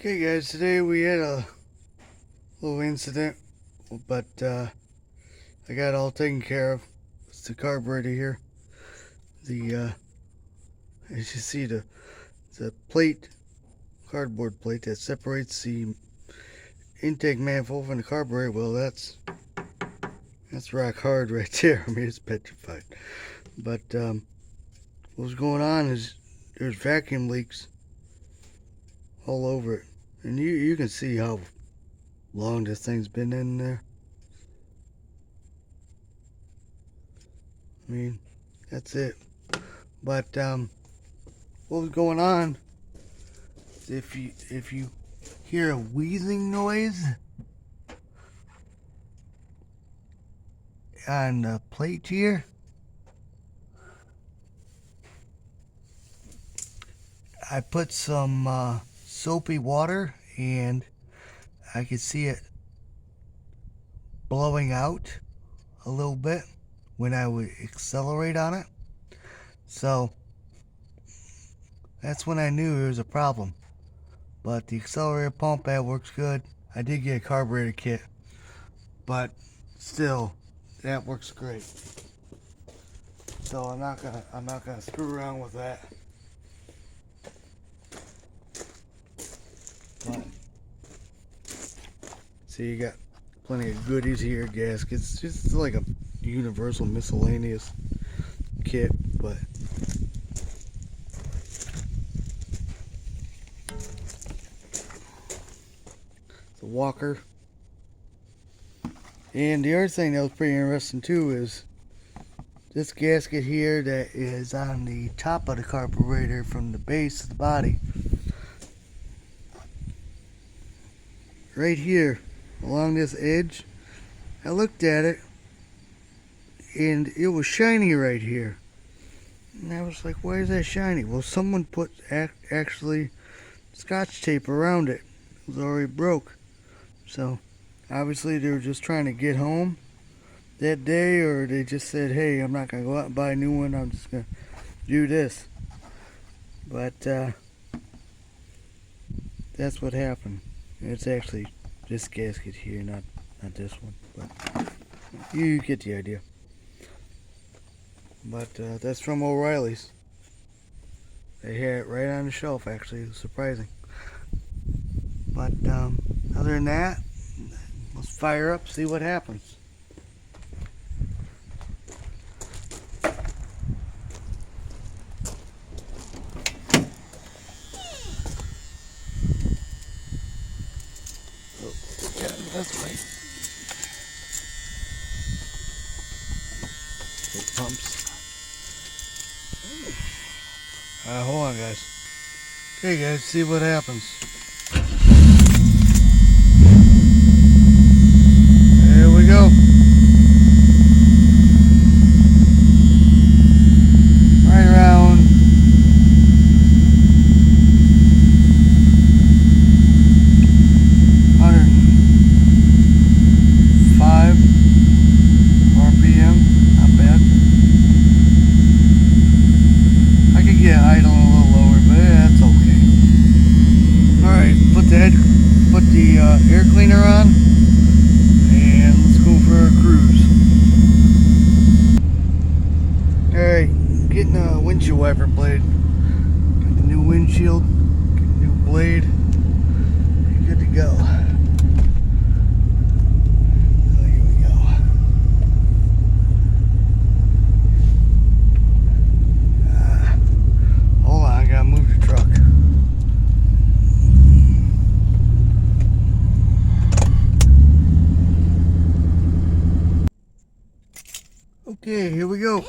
Okay guys, today we had a little incident, but I got it all taken care of. It's the carburetor here. As you see, the plate, cardboard plate that separates the intake manifold from the carburetor, well that's rock hard right there. I mean, it's petrified. But what's going on is there's vacuum leaks all over it. And you can see how long this thing's been in there. I mean, that's it. But what was going on is if you hear a wheezing noise on the plate here, I put some soapy water and I could see it blowing out a little bit when I would accelerate on it. So that's when I knew there was a problem. But the accelerator pump, that works good. I did get a carburetor kit, but still that works great. So I'm not gonna screw around with that. But, see, you got plenty of goodies here, gaskets, just like a universal miscellaneous kit, but the walker. And the other thing that was pretty interesting too is this gasket here that is on the top of the carburetor from the base of the body. Right here along this edge, I looked at it and it was shiny right here, and I was like, why is that shiny? Well, someone put actually scotch tape around it. It was already broke, so obviously they were just trying to get home that day, or they just said, hey, I'm not gonna go out and buy a new one, I'm just gonna do this. But that's what happened. It's actually this gasket here, not this one, but you get the idea. But that's from O'Reilly's. They had it right on the shelf, actually. It was surprising. But other than that, let's fire up, see what happens. That's right. It pumps. Hold on, guys. Okay, guys, see what happens. There we go. Right around 105 RPM, not bad. I could get idle a little lower, but that's okay. Alright, put the air cleaner on, and let's go for a cruise. Alright, getting a windshield wiper blade. Got the new windshield, new blade. Good to go. So here we go. Hold on, I gotta move the truck. Okay, here we go.